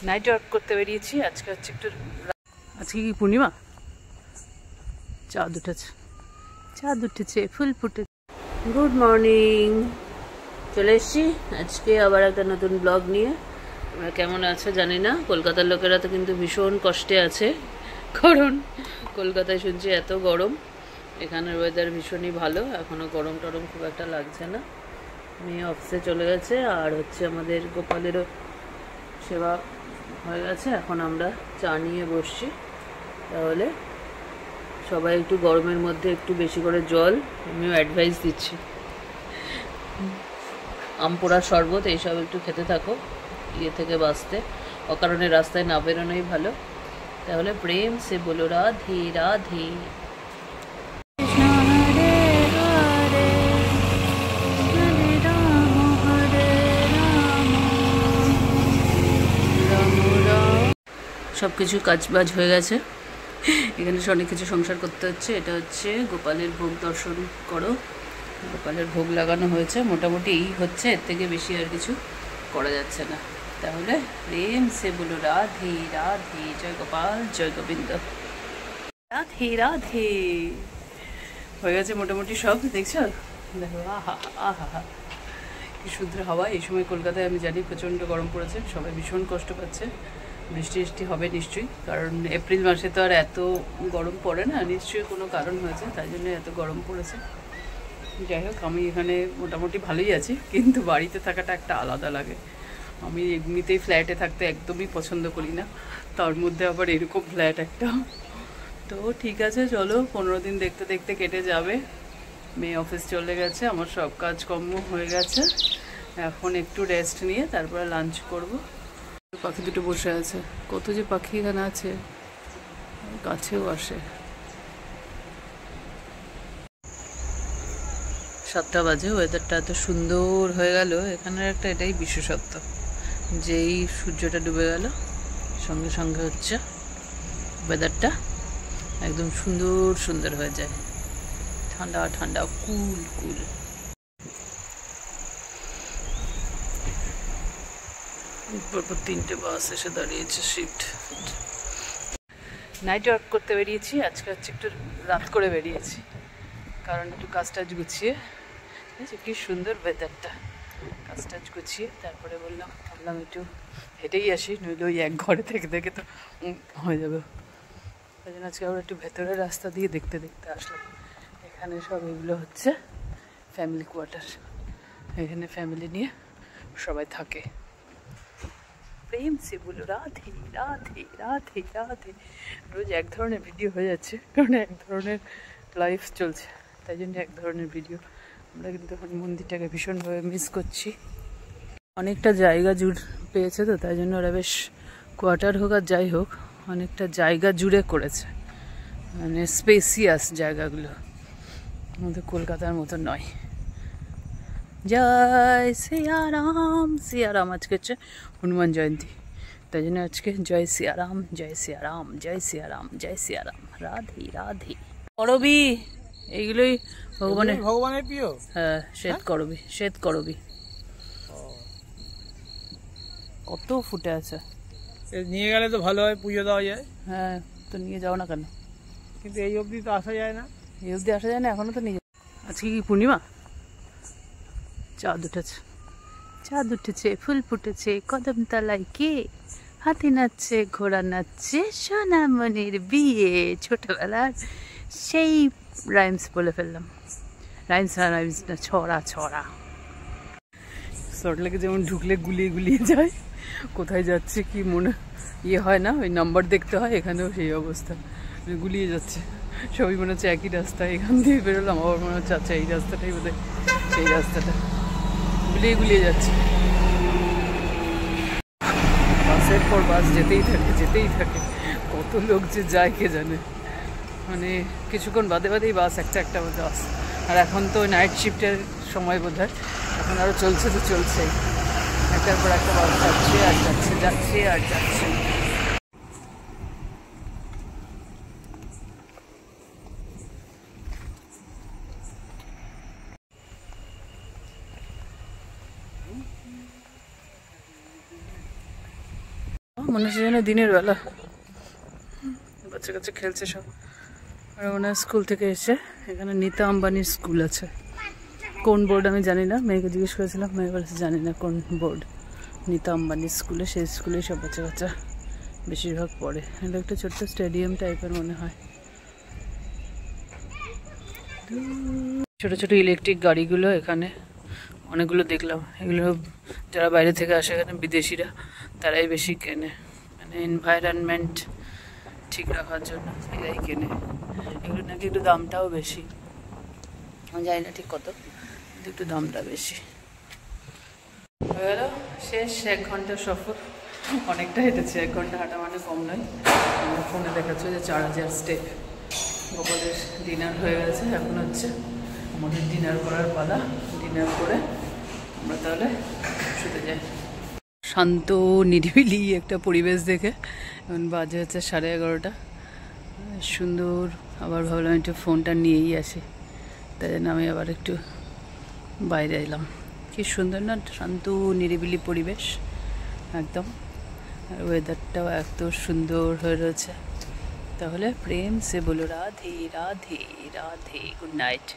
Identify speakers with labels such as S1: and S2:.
S1: Night walk করতে বেরিয়েছি। আজকে হচ্ছে একটু, আজকে কি পূর্ণিমা, চাঁদ উঠেছে, ফুল ফুটেছে। গুড মর্নিং, চলে এসছি আজকে আবার একটা নতুন ব্লগ নিয়ে। তোমরা কেমন আছো জানি না, কলকাতার লোকেরা তো কিন্তু ভীষণ কষ্টে আছে, কারণ কলকাতায় শুনছি এত গরম। এখানের ওয়েদার ভীষণই ভালো, এখনও গরম টরম খুব একটা লাগছে না। মেয়ে অফিসে চলে গেছে, আর হচ্ছে আমাদের গোপালেরও সেবা হয়ে গেছে। এখন আমরা চা নিয়ে বসছি। তাহলে সবাই একটু গরমের মধ্যে একটু বেশি করে জল, আমিও অ্যাডভাইস দিচ্ছি, আমপোড়া শরবত এইসব একটু খেতে থাকো, ইয়ে থেকে বাঁচতে। অকারণে রাস্তায় না বেরোনোই ভালো। তাহলে প্রেম সে বলো রাধে রাধে। সব কিছু কাজবাজ হয়ে গেছে, এখানে অনেক কিছু সংসার করতে হচ্ছে। এটা হচ্ছে গোপালের ভোগ, দর্শন করো। গোপালের ভোগ লাগানো হয়েছে, মোটামুটি এই হচ্ছে, এর থেকে বেশি আর কিছু করা যাচ্ছে না। তাহলে প্রেম সে বলো রাধে রাধে, জয় গোপাল জয় গোবিন্দ, রাধে রাধে। হয়ে গেছে মোটামুটি সব, দেখছো? দেখো আহা আহা কি শুদ্ধ হাওয়া। এই সময় কলকাতায় আমি জানি প্রচণ্ড গরম পড়েছে, সবাই ভীষণ কষ্ট পাচ্ছে। বৃষ্টি হবে নিশ্চয়ই, কারণ এপ্রিল মাসে তো আর এত গরম পড়ে না, নিশ্চয়ই কোনো কারণ হয়েছে, তাই জন্য এত গরম পড়েছে। যাই হোক, আমি এখানে মোটামুটি ভালোই আছি, কিন্তু বাড়িতে থাকাটা একটা আলাদা লাগে। আমি এমনিতেই ফ্ল্যাটে থাকতে একদমই পছন্দ করি না, তার মধ্যে আবার এরকম ফ্ল্যাট একটা। তো ঠিক আছে, চলো 15 দিন দেখতে দেখতে কেটে যাবে। মেয়ে অফিস চলে গেছে, আমার সব কাজকর্ম হয়ে গেছে। এখন একটু রেস্ট নিয়ে তারপরে লাঞ্চ করব। পাখি দুটো বসে আছে, কত যে পাখি এখানে আছে, কাছেও আসে। 7টা বাজে, ওয়েদারটা এত সুন্দর হয়ে গেল। এখানের একটা এটাই বিশেষত্ব, যেই সূর্যটা ডুবে গেল সঙ্গে সঙ্গে হচ্ছে ওয়েদারটা একদম সুন্দর হয়ে যায়, ঠান্ডা ঠান্ডা, কুল কুল। পরপর 3টে বাস এসে দাঁড়িয়েছে, শিফট। নাইট ওয়াক করতে বেরিয়েছি, আজকে হচ্ছে একটু রাত করে বেরিয়েছি, কারণ একটু কাজ টাজ গুছিয়ে, কি সুন্দর ওয়েদারটা, কাজ টাজ গুছিয়ে তারপরে ভাবলাম একটু হেঁটেই আসি, নইলে ওই এক ঘরে থেকে থেকে তো হয়ে যাবে। তাই জন্য আজকে আবার একটু ভেতরের রাস্তা দিয়ে দেখতে দেখতে আসলাম। এখানে সব এগুলো হচ্ছে ফ্যামিলি কোয়ার্টার, এখানে ফ্যামিলি নিয়ে সবাই থাকে। প্রেম সে বলো রাধে রাধে রাধে রাধে। রোজ এক ধরনের ভিডিও হয়ে যাচ্ছে, কারণ এক ধরনের লাইফ চলছে, তাই জন্য এক ধরনের ভিডিও। আমরা কিন্তু এখন মন্দিরটাকে ভীষণভাবে মিস করছি। অনেকটা জায়গা পেয়েছে তো, তাই জন্য ওরা বেশ কোয়ার্টার হোক আর যাই হোক, অনেকটা জায়গা জুড়ে করেছে, মানে স্পেসিয়াস জায়গাগুলো, আমাদের কলকাতার মতো নয়। জয় সিয়ারাম, সিয়ারাম। আজকে হচ্ছে হনুমান জয়ন্তী, তাই জন্য আজকে জয় সিয়ারাম জয় সিয়ারাম জয় সিয়ারাম জয় সিয়ারাম, রাধে রাধে। করবি এইগুলোই ভগবানের প্রিয়। হ্যাঁ, শ্বেত করবি কত ফুটে আছে,
S2: নিয়ে গেলে তো ভালো হয়, পুজো দেওয়া যায়।
S1: হ্যাঁ, তো নিয়ে যাও না কেন?
S2: কিন্তু এই অবধি তো আসা যায় না।
S1: এই অবধি আসা যায় না, এখনো তো নিয়ে। আজকে কি পূর্ণিমা? চাঁদ উঠেছে, ফুল ফুটেছে, কদম তলায় কে, হাতি নাচছে, ঘোড়া নাচছে, সোনামণির বিয়ে। ছোটবেলার সেই রাইমস বলে ফেললাম। রাইমস না, ছড়া। সল্টলেকে যেমন ঢুকলে গুলিয়ে যায়, কোথায় যাচ্ছে কি মনে হয় না, ওই নাম্বার দেখতে হয়, এখানেও সেই অবস্থা, গুলিয়ে যাচ্ছে সবই। মনে হচ্ছে একই রাস্তা, এখান দিয়ে বেরোলাম, আবার মনে হচ্ছে আচ্ছা এই রাস্তাটাই বোধ হয় সেই রাস্তাটা, গুলিয়ে যাচ্ছে। বাসের পর বাস যেতেই থাকে, কত লোক যে যায় কে জানে, মানে কিছুক্ষণ বাদেই বাস একটা বাস। আর এখন তো নাইট শিফটের সময় বোধ হয়, এখন আরও চলছে তো চলছেই, একটার পর একটা বাস যাচ্ছে আর যাচ্ছে। মনে হচ্ছে যেন দিনের বেলা। বাচ্চা কাচ্চা খেলছে সব। আর মনে হয় স্কুল থেকে এসে, এখানে নীতা আম্বানির স্কুল আছে। কোন বোর্ড আমি জানি না, মেয়েকে জিজ্ঞেস করেছিলাম, মেয়ে বলেছে জানি না কোন বোর্ড। নীতা আম্বানির স্কুলে, সেই স্কুলেই সব বাচ্চা কাচ্চা বেশিরভাগ পড়ে। এটা একটা ছোট্ট স্টেডিয়াম টাইপের মনে হয়। ছোট ছোট ইলেকট্রিক গাড়িগুলো এখানে অনেকগুলো দেখলাম। এগুলো যারা বাইরে থেকে আসে এখানে, বিদেশিরা, তারাই বেশি কেনে। মানে এনভায়রনমেন্ট ঠিক রাখার জন্য এরাই কেনে। এগুলো নাকি একটু দামটাও বেশি, আমি জানি না ঠিক কত, কিন্তু একটু দামটা বেশি। হয়ে গেল শেষ 1 ঘন্টার সফর। অনেকটা হেঁটেছে, 1 ঘন্টা হাঁটা মানে কম নয়। আমার ফোনে দেখাচ্ছে যে 4000 স্টেপ। গোপালের ডিনার হয়ে গেছে, এখন হচ্ছে আমাদের ডিনার করার পালা। ডিনার করে আমরা তাহলে শুতে যাই। শান্ত নিরিবিলি একটা পরিবেশ দেখে এখন বাজে হচ্ছে 11:30। সুন্দর। আবার ভাবলাম একটু ফোনটা নিয়েই আসি, তাই জন্য আমি আবার একটু বাইরে এলাম। কি সুন্দর না, শান্ত নিরিবিলি পরিবেশ একদম। আর ওয়েদারটাও এত সুন্দর হয়ে রয়েছে। তাহলে প্রেম সে বলো রাধে রাধে রাধে, গুড নাইট।